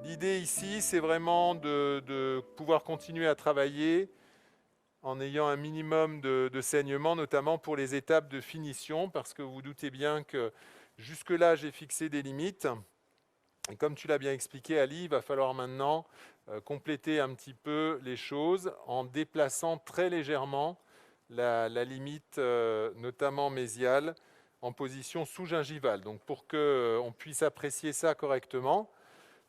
L'idée ici, c'est vraiment de pouvoir continuer à travailler en ayant un minimum de saignement, notamment pour les étapes de finition, parce que vous vous doutez bien que jusque-là, j'ai fixé des limites. Et comme tu l'as bien expliqué, Ali, il va falloir maintenant compléter un petit peu les choses en déplaçant très légèrement la limite, notamment mésiale, en position sous-gingivale. Donc pour qu'on puisse apprécier ça correctement,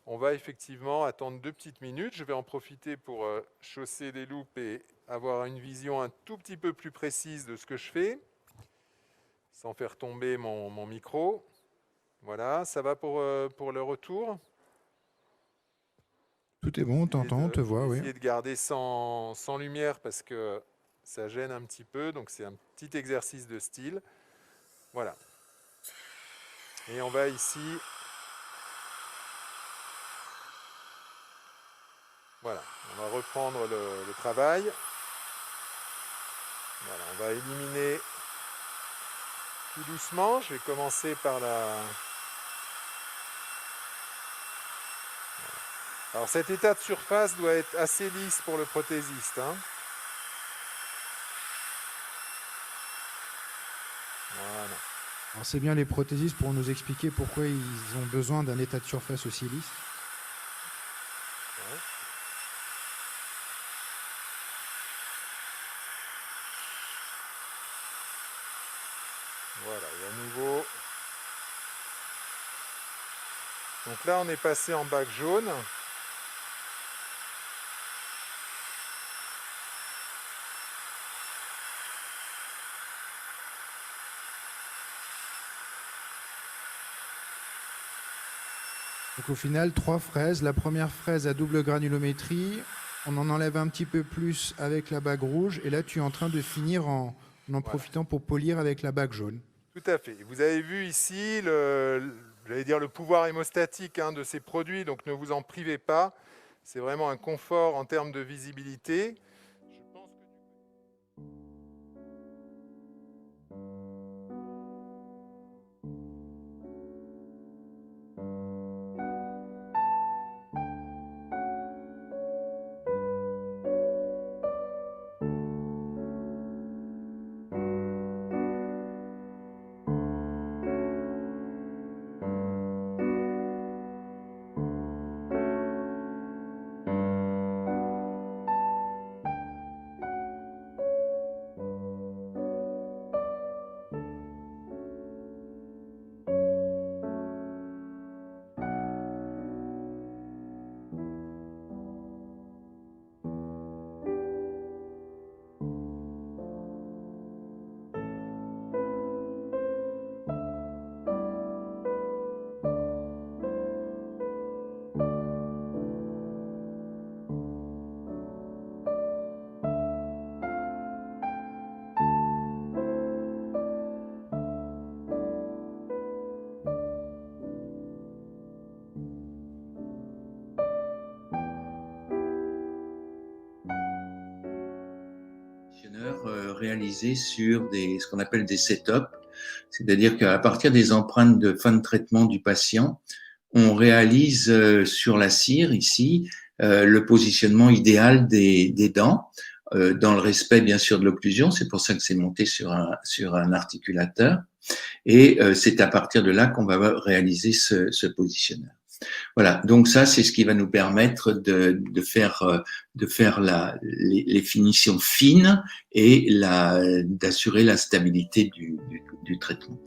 on va effectivement attendre 2 petites minutes. Je vais en profiter pour chausser des loupes et avoir une vision un tout petit peu plus précise de ce que je fais, sans faire tomber mon micro. Voilà, ça va pour le retour. Tout est bon, on t'entend, on te Je vais voit, oui. essayer de garder sans lumière parce que ça gêne un petit peu. Donc c'est un petit exercice de style. Voilà. Et on va ici. Voilà. On va reprendre le travail. Voilà. On va éliminer tout doucement. Je vais commencer par la. Alors cet état de surface doit être assez lisse pour le prothésiste, hein. Voilà. Alors c'est bien les prothésistes pour nous expliquer pourquoi ils ont besoin d'un état de surface aussi lisse. Ouais. Voilà. Et à nouveau. Donc là, on est passé en bac jaune. Donc au final, 3 fraises. La première fraise à double granulométrie, on en enlève un petit peu plus avec la bague rouge, et là tu es en train de finir en Voilà. profitant pour polir avec la bague jaune. Tout à fait. Vous avez vu ici j'allais dire le pouvoir hémostatique, hein, de ces produits, donc ne vous en privez pas. C'est vraiment un confort en termes de visibilité. Je pense que réalisés sur ce qu'on appelle des setups, c'est-à-dire qu'à partir des empreintes de fin de traitement du patient, on réalise sur la cire ici le positionnement idéal des dents, dans le respect bien sûr de l'occlusion. C'est pour ça que c'est monté sur un articulateur, et c'est à partir de là qu'on va réaliser ce positionneur. Voilà, donc ça, c'est ce qui va nous permettre de faire les finitions fines et d'assurer la stabilité du traitement.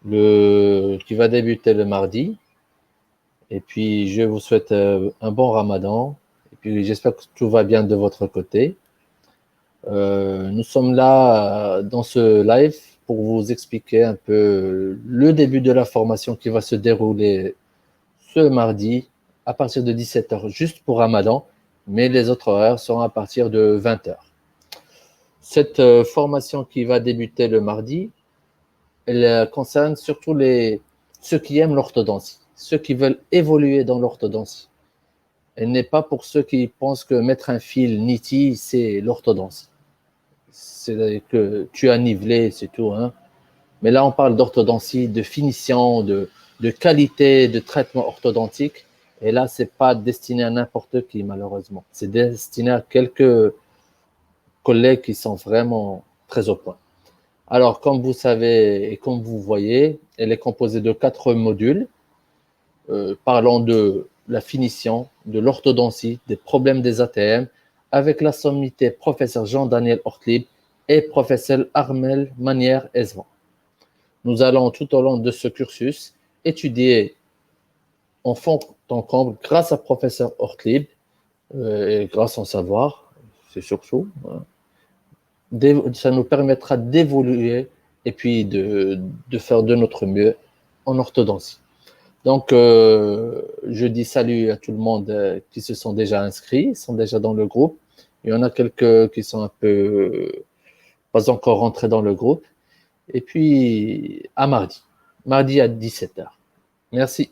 qui va débuter le mardi. Et puis, je vous souhaite un bon ramadan. Et puis, j'espère que tout va bien de votre côté. Nous sommes là dans ce live pour vous expliquer un peu le début de la formation qui va se dérouler ce mardi à partir de 17h, juste pour Ramadan, mais les autres horaires seront à partir de 20h. Cette formation qui va débuter le mardi, elle concerne surtout ceux qui aiment l'orthodontie, ceux qui veulent évoluer dans l'orthodontie. Elle n'est pas pour ceux qui pensent que mettre un fil niti, c'est l'orthodontie. C'est que tu as nivelé, c'est tout. Hein. Mais là, on parle d'orthodontie, de finition, de qualité de traitement orthodontique. Et là, ce n'est pas destiné à n'importe qui, malheureusement. C'est destiné à quelques collègues qui sont vraiment très au point. Alors, comme vous savez et comme vous voyez, elle est composée de 4 modules parlant de la finition, de l'orthodontie, des problèmes des ATM, avec la sommité professeur Jean-Daniel Ortlib et professeur Armel Manière-Esvan. Nous allons tout au long de ce cursus étudier en fond en comble grâce à professeur Ortlib et grâce à son savoir, c'est surtout. Hein, ça nous permettra d'évoluer et puis de faire de notre mieux en orthodontie. Donc, je dis salut à tout le monde qui se sont déjà inscrits, sont déjà dans le groupe. Il y en a quelques qui sont un peu pas encore rentrés dans le groupe. Et puis, à mardi à 17h. Merci.